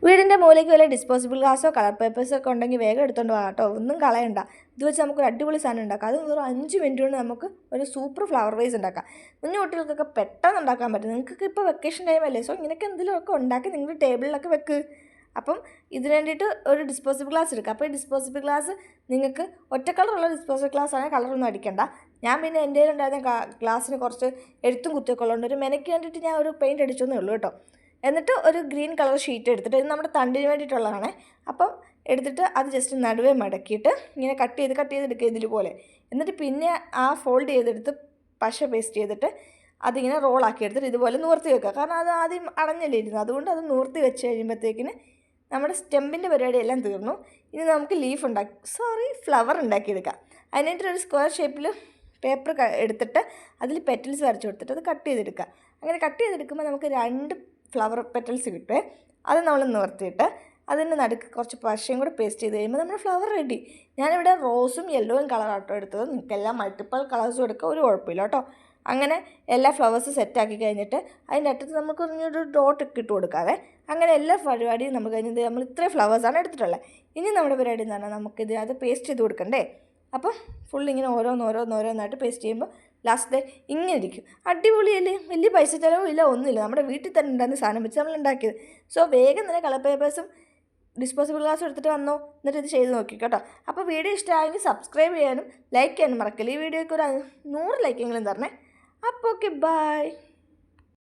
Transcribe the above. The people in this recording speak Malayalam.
വീടിൻ്റെ മൂലയ്ക്ക് വല്ല ഡിസ്പോസിബിൾ ഗ്ലാസോ കളർ പേപ്പേഴ്സോ ഒക്കെ ഉണ്ടെങ്കിൽ വേഗം എടുത്തുകൊണ്ട് പോകാം കേട്ടോ, ഒന്നും കളയണ്ട. ഇത് വെച്ച് നമുക്കൊരു അടിപൊളി സാധനം ഉണ്ടാക്കാം. അത് വെറും 5 മിനിറ്റ് കൊണ്ട് നമുക്ക് ഒരു സൂപ്പർ ഫ്ലവർ വേസ് ഉണ്ടാക്കാം. കുഞ്ഞു കുട്ടികൾക്കൊക്കെ പെട്ടെന്ന് ഉണ്ടാക്കാൻ പറ്റും. നിങ്ങൾക്കൊക്കെ ഇപ്പോൾ വെക്കേഷൻ ടൈമല്ലേ, സോ ഇങ്ങനെയൊക്കെ എന്തെങ്കിലുമൊക്കെ ഉണ്ടാക്കി നിങ്ങളുടെ ടേബിളിലൊക്കെ വെക്ക്. അപ്പം ഇതിന് വേണ്ടിയിട്ട് ഒരു ഡിസ്പോസിബിൾ ഗ്ലാസ് എടുക്കുക. അപ്പോൾ ഈ ഡിസ്പോസിബിൾ ഗ്ലാസ് നിങ്ങൾക്ക് ഒറ്റ കളറുള്ള ഡിസ്പോസിബിൾ ഗ്ലാസ് ആണെങ്കിൽ കളറൊന്നും അടിക്കണ്ട. ഞാൻ പിന്നെ എൻ്റെ ഉണ്ടായിരുന്ന ഗ്ലാസ്സിന് കുറച്ച് എഴുത്തും കുത്തിയൊക്കെ ഉള്ളതുകൊണ്ട് ഒരു മെനയ്ക്ക് വേണ്ടിയിട്ട് ഞാൻ ഒരു പെയിൻറ്റ് അടിച്ചെന്നേ ഉള്ളൂ കേട്ടോ. എന്നിട്ട് ഒരു ഗ്രീൻ കളർ ഷീറ്റ് എടുത്തിട്ട്, ഇത് നമ്മുടെ തണ്ടിന് വേണ്ടിയിട്ടുള്ളതാണ്. അപ്പം എടുത്തിട്ട് അത് ജസ്റ്റ് നടുവേ മടക്കിയിട്ട് ഇങ്ങനെ കട്ട് ചെയ്തെടുക്കുക ഇതിലുപോലെ. എന്നിട്ട് പിന്നെ ആ ഫോൾഡ് ചെയ്തെടുത്ത് പശ പേസ്റ്റ് ചെയ്തിട്ട് അതിങ്ങനെ റോളാക്കി എടുത്തിട്ട് ഇതുപോലെ നിവർത്തി വെക്കുക. കാരണം അത് ആദ്യം അടഞ്ഞല്ലേ ഇരുന്നു, അതുകൊണ്ട് അത് നിവർത്തി വെച്ച് കഴിയുമ്പോഴത്തേക്കിന് നമ്മുടെ സ്റ്റെമ്പിൻ്റെ പരിപാടിയെല്ലാം തീർന്നു. ഇനി നമുക്ക് ഫ്ലവർ ഉണ്ടാക്കിയെടുക്കാം. അതിനായിട്ട് ഒരു സ്ക്വയർ ഷേപ്പിൽ പേപ്പർ എടുത്തിട്ട് അതിൽ പെറ്റൽസ് വരച്ച് കൊടുത്തിട്ട് അത് കട്ട് ചെയ്തെടുക്കുക. അങ്ങനെ കട്ട് ചെയ്തെടുക്കുമ്പോൾ നമുക്ക് 2 ഫ്ലവർ പെറ്റൽസ് കിട്ടുമേ. അത് നമ്മൾ നിവർത്തിയിട്ട് അതിൻ്റെ നടുക്ക് കുറച്ച് പശയും കൂടെ പേസ്റ്റ് ചെയ്ത് കഴിയുമ്പോൾ നമ്മുടെ ഫ്ലവർ റെഡി. ഞാനിവിടെ റോസും യെല്ലോയും കളറാട്ടോ എടുത്തത്. നിങ്ങൾക്കെല്ലാം മൾട്ടിപ്പിൾ കളേഴ്സും എടുക്കുക, ഒരു കുഴപ്പമില്ല കേട്ടോ. അങ്ങനെ എല്ലാ ഫ്ലവേഴ്സും സെറ്റാക്കി കഴിഞ്ഞിട്ട് അതിൻ്റെ അറ്റത്ത് നമുക്ക് ഒരു ഡോട്ട് ഇട്ട് കൊടുക്കാതെ അങ്ങനെ എല്ലാ പരിപാടിയും നമ്മൾ കഴിഞ്ഞത്. നമ്മൾ ഇത്രയും ഫ്ലവേഴ്സാണ് എടുത്തിട്ടുള്ളത്. ഇനി നമ്മുടെ പരിപാടി എന്ന് പറഞ്ഞാൽ നമുക്കിത് അത് പേസ്റ്റ് ചെയ്ത് കൊടുക്കണ്ടേ. അപ്പം ഇങ്ങനെ ഓരോന്നോരോന്നായിട്ട് പേസ്റ്റ് ചെയ്യുമ്പോൾ ലാസ്റ്റ് ഇങ്ങനെ ഇരിക്കും. അടിപൊളിയല്ലേ, വലിയ പൈസ ചിലവും ഇല്ല, ഒന്നുമില്ല. നമ്മുടെ വീട്ടിൽ തന്നെ ഉണ്ടാകുന്ന സാധനം വെച്ച് നമ്മൾ ഉണ്ടാക്കിയത്. സോ വേഗം തന്നെ കളർ പേപ്പേഴ്സും ഡിസ്പോസിബിൾ ഗ്ലാസ് എടുത്തിട്ട് വന്നോ, എന്നിട്ട് ഇത് ചെയ്ത് നോക്കി കേട്ടോ. അപ്പോൾ വീഡിയോ ഇഷ്ടമായെങ്കിൽ സബ്സ്ക്രൈബ് ചെയ്യാനും ലൈക്ക് ചെയ്യാനും മറക്കില്ല. ഈ വീഡിയോയ്ക്ക് ഒരു 100 ലൈക്കെങ്കിലും തരണേ. അപ്പോൾ ഓക്കെ, ബൈ.